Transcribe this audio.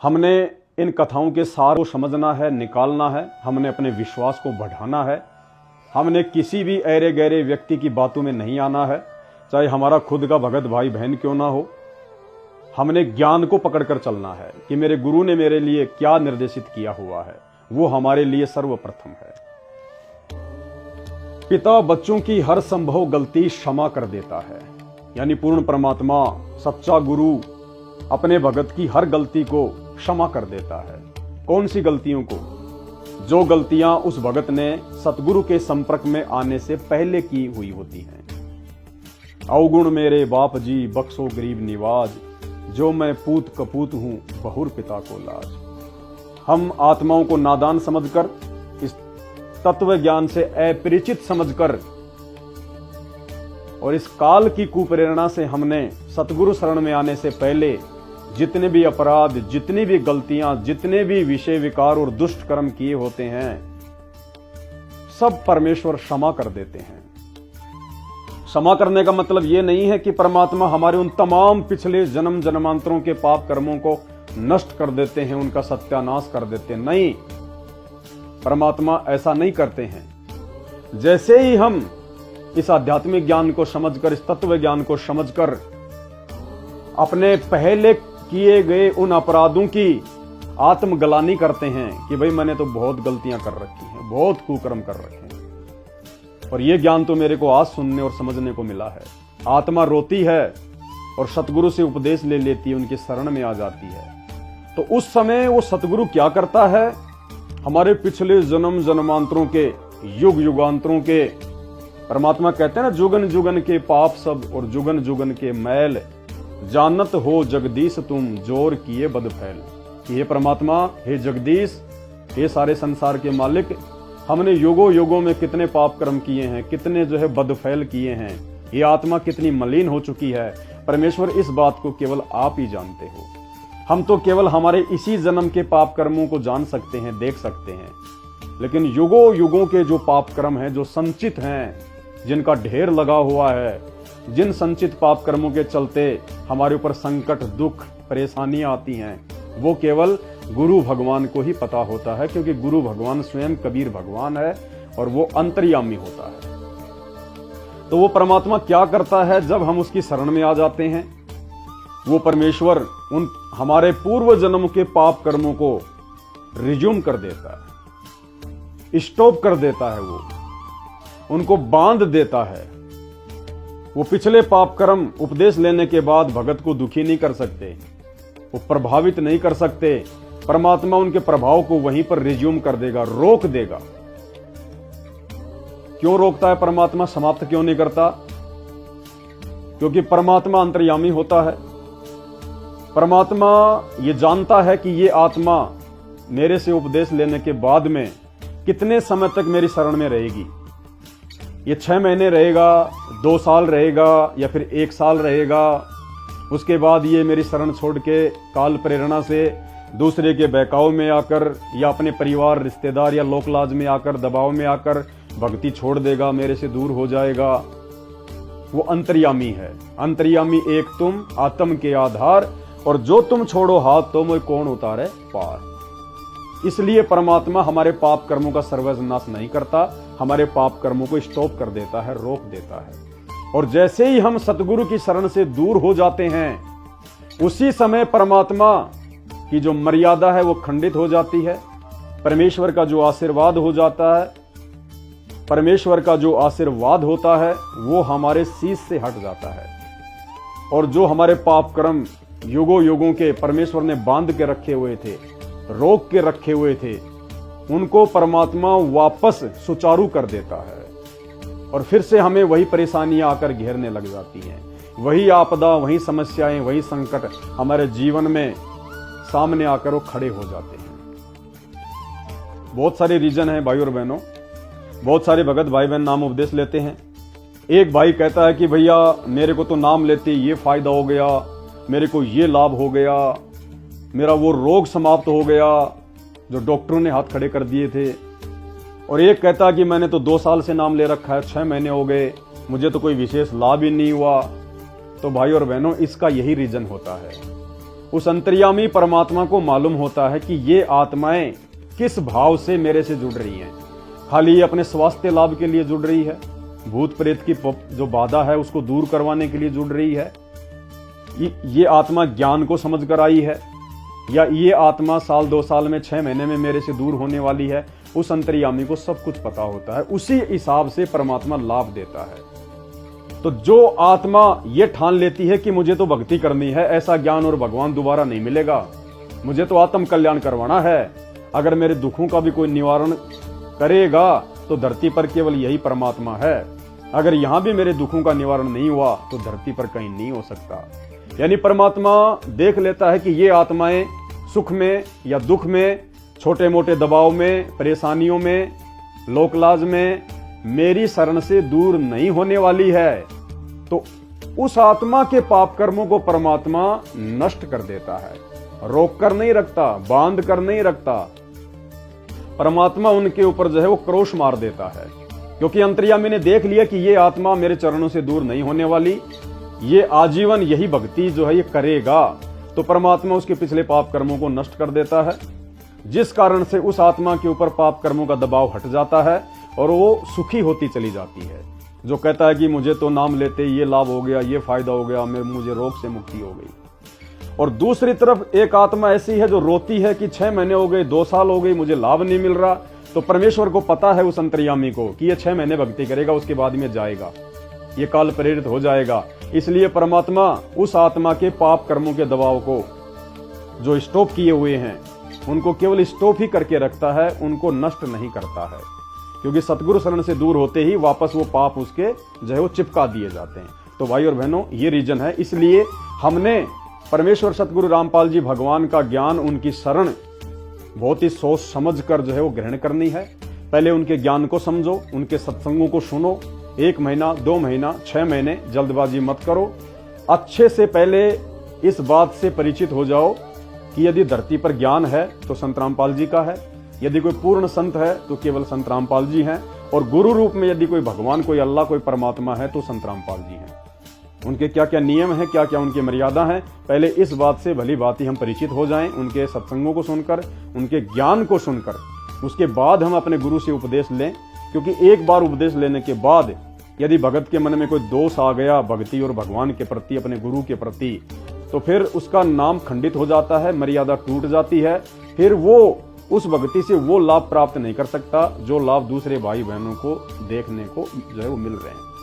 हमने इन कथाओं के सार को समझना है, निकालना है। हमने अपने विश्वास को बढ़ाना है। हमने किसी भी ऐरे गहरे व्यक्ति की बातों में नहीं आना है, चाहे हमारा खुद का भगत भाई बहन क्यों ना हो। हमने ज्ञान को पकड़कर चलना है कि मेरे गुरु ने मेरे लिए क्या निर्देशित किया हुआ है, वो हमारे लिए सर्वप्रथम है। पिता बच्चों की हर संभव गलती क्षमा कर देता है, यानी पूर्ण परमात्मा सच्चा गुरु अपने भगत की हर गलती को क्षमा कर देता है। कौन सी गलतियों को? जो गलतियां उस भगत ने सतगुरु के संपर्क में आने से पहले की हुई होती हैं। अवगुण मेरे बाप जी बख्शो गरीब निवाज, जो मैं पूत कपूत हूं बहुर पिता को लाज। हम आत्माओं को नादान समझकर, इस तत्व ज्ञान से अपरिचित समझकर और इस काल की कुप्रेरणा से हमने सतगुरु शरण में आने से पहले जितने भी अपराध, जितनी भी गलतियां, जितने भी विषय विकार और दुष्ट कर्म किए होते हैं, सब परमेश्वर क्षमा कर देते हैं। क्षमा करने का मतलब यह नहीं है कि परमात्मा हमारे उन तमाम पिछले जन्म जन्मांतरों के पाप कर्मों को नष्ट कर देते हैं, उनका सत्यानाश कर देते हैं। नहीं, परमात्मा ऐसा नहीं करते हैं। जैसे ही हम इस आध्यात्मिक ज्ञान को समझकर, इस तत्व ज्ञान को समझकर अपने पहले किए गए उन अपराधों की आत्मगलानी करते हैं कि भाई मैंने तो बहुत गलतियां कर रखी हैं, बहुत कुकर्म कर रखे हैं, और ये ज्ञान तो मेरे को आज सुनने और समझने को मिला है। आत्मा रोती है और सतगुरु से उपदेश ले लेती है, उनकी शरण में आ जाती है। तो उस समय वो सतगुरु क्या करता है? हमारे पिछले जन्म जन्मांतरों के, युग युगांतरों के, परमात्मा कहते हैं ना, जुगन जुगन के पाप सब और जुगन जुगन के मैल, जानत हो जगदीश तुम जोर किए बद फैल। हे परमात्मा, हे जगदीश, हे सारे संसार के मालिक, हमने युगों युगों में कितने पाप कर्म किए हैं, कितने जो है बदफैल किए हैं, ये आत्मा कितनी मलिन हो चुकी है। परमेश्वर, इस बात को केवल आप ही जानते हो। हम तो केवल हमारे इसी जन्म के पाप कर्मों को जान सकते हैं, देख सकते हैं, लेकिन युगों युगों के जो पाप कर्म हैं, जो संचित हैं, जिनका ढेर लगा हुआ है, जिन संचित पाप कर्मों के चलते हमारे ऊपर संकट, दुख, परेशानियां आती हैं, वो केवल गुरु भगवान को ही पता होता है, क्योंकि गुरु भगवान स्वयं कबीर भगवान है और वो अंतर्यामी होता है। तो वो परमात्मा क्या करता है जब हम उसकी शरण में आ जाते हैं? वो परमेश्वर उन हमारे पूर्व जन्म के पाप कर्मों को रिज्यूम कर देता है, स्टॉप कर देता है, वो उनको बांध देता है। वो पिछले पाप कर्म उपदेश लेने के बाद भगत को दुखी नहीं कर सकते, वो प्रभावित नहीं कर सकते। परमात्मा उनके प्रभाव को वहीं पर रिज्यूम कर देगा, रोक देगा। क्यों रोकता है परमात्मा? समाप्त क्यों नहीं करता? क्योंकि परमात्मा अंतर्यामी होता है। परमात्मा ये जानता है कि ये आत्मा मेरे से उपदेश लेने के बाद में कितने समय तक मेरी शरण में रहेगी। ये 6 महीने रहेगा, 2 साल रहेगा, या फिर 1 साल रहेगा। उसके बाद ये मेरी शरण छोड़ के काल प्रेरणा से दूसरे के बहकाव में आकर, या अपने परिवार, रिश्तेदार या लोकलाज में आकर, दबाव में आकर भक्ति छोड़ देगा, मेरे से दूर हो जाएगा। वो अंतर्यामी है। अंतर्यामी एक तुम, आत्म के आधार, और जो तुम छोड़ो हाथ तो मैं कौन उतारे पार। इसलिए परमात्मा हमारे पाप कर्मों का सर्वनाश नहीं करता, हमारे पाप कर्मों को स्टॉप कर देता है, रोक देता है। और जैसे ही हम सतगुरु की शरण से दूर हो जाते हैं, उसी समय परमात्मा की जो मर्यादा है वो खंडित हो जाती है। परमेश्वर का जो आशीर्वाद हो जाता है, परमेश्वर का जो आशीर्वाद होता है वो हमारे शीश से हट जाता है। और जो हमारे पाप कर्म युगों युगों के परमेश्वर ने बांध के रखे हुए थे, रोक के रखे हुए थे, उनको परमात्मा वापस सुचारू कर देता है। और फिर से हमें वही परेशानियां आकर घेरने लग जाती हैं, वही आपदा, वही समस्याएं, वही संकट हमारे जीवन में सामने आकर वो खड़े हो जाते हैं। बहुत सारे रीजन हैं भाई और बहनों। बहुत सारे भगत भाई बहन नाम उपदेश लेते हैं। एक भाई कहता है कि भैया मेरे को तो नाम लेते ये फायदा हो गया, मेरे को ये लाभ हो गया, मेरा वो रोग समाप्त हो गया जो डॉक्टरों ने हाथ खड़े कर दिए थे। और एक कहता कि मैंने तो 2 साल से नाम ले रखा है, 6 महीने हो गए, मुझे तो कोई विशेष लाभ ही नहीं हुआ। तो भाई और बहनों, इसका यही रीजन होता है। उस अंतर्यामी परमात्मा को मालूम होता है कि ये आत्माएं किस भाव से मेरे से जुड़ रही हैं। खाली ये अपने स्वास्थ्य लाभ के लिए जुड़ रही है, भूत प्रेत की जो बाधा है उसको दूर करवाने के लिए जुड़ रही है, ये आत्मा ज्ञान को समझ कर आई है, या ये आत्मा साल 2 साल में 6 महीने में मेरे से दूर होने वाली है। उस अंतर्यामी को सब कुछ पता होता है, उसी हिसाब से परमात्मा लाभ देता है। तो जो आत्मा ये ठान लेती है कि मुझे तो भक्ति करनी है, ऐसा ज्ञान और भगवान दोबारा नहीं मिलेगा, मुझे तो आत्म कल्याण करवाना है, अगर मेरे दुखों का भी कोई निवारण करेगा तो धरती पर केवल यही परमात्मा है। अगर यहां भी मेरे दुखों का निवारण नहीं हुआ तो धरती पर कहीं नहीं हो सकता। यानी परमात्मा देख लेता है कि ये आत्माएं सुख में या दुख में, छोटे मोटे दबाव में, परेशानियों में, लोकलाज में मेरी शरण से दूर नहीं होने वाली है, तो उस आत्मा के पाप कर्मों को परमात्मा नष्ट कर देता है, रोक कर नहीं रखता, बांध कर नहीं रखता। परमात्मा उनके ऊपर जो है वो क्रोश मार देता है, क्योंकि अंतर्यामी ने देख लिया कि ये आत्मा मेरे चरणों से दूर नहीं होने वाली, ये आजीवन यही भक्ति जो है ये करेगा, तो परमात्मा उसके पिछले पाप कर्मों को नष्ट कर देता है, जिस कारण से उस आत्मा के ऊपर पाप कर्मों का दबाव हट जाता है और वो सुखी होती चली जाती है। जो कहता है कि मुझे तो नाम लेते ये लाभ हो गया, ये फायदा हो गया, मुझे रोग से मुक्ति हो गई। और दूसरी तरफ एक आत्मा ऐसी है जो रोती है कि 6 महीने हो गए, 2 साल हो गए, मुझे लाभ नहीं मिल रहा। तो परमेश्वर को पता है उस अंतर्यामी को कि ये 6 महीने भक्ति करेगा, उसके बाद में जाएगा, ये काल प्रेरित हो जाएगा। इसलिए परमात्मा उस आत्मा के पाप कर्मों के दबाव को जो स्टॉप किए हुए हैं उनको केवल स्टॉप ही करके रखता है, उनको नष्ट नहीं करता है, क्योंकि सतगुरु शरण से दूर होते ही वापस वो पाप उसके जो है वो चिपका दिए जाते हैं। तो भाई और बहनों, ये रीजन है। इसलिए हमने परमेश्वर सतगुरु रामपाल जी भगवान का ज्ञान, उनकी शरण बहुत ही सोच समझ कर जो है वो ग्रहण करनी है। पहले उनके ज्ञान को समझो, उनके सत्संगों को सुनो, 1 महीना, 2 महीना, 6 महीने, जल्दबाजी मत करो। अच्छे से पहले इस बात से परिचित हो जाओ कि यदि धरती पर ज्ञान है तो संत रामपाल जी का है, यदि कोई पूर्ण संत है तो केवल संत रामपाल जी हैं, और गुरु रूप में यदि कोई भगवान, कोई अल्लाह, कोई परमात्मा है तो संत रामपाल जी हैं। उनके क्या क्या नियम हैं, क्या क्या उनकी मर्यादा हैं, पहले इस बात से भली भांति हम परिचित हो जाएं, उनके सत्संगों को सुनकर, उनके ज्ञान को सुनकर, उसके बाद हम अपने गुरु से उपदेश लें। क्योंकि एक बार उपदेश लेने के बाद यदि भगत के मन में कोई दोष आ गया भक्ति और भगवान के प्रति, अपने गुरु के प्रति, तो फिर उसका नाम खंडित हो जाता है, मर्यादा टूट जाती है, फिर वो उस भक्ति से वो लाभ प्राप्त नहीं कर सकता जो लाभ दूसरे भाई बहनों को देखने को जो है वो मिल रहे हैं।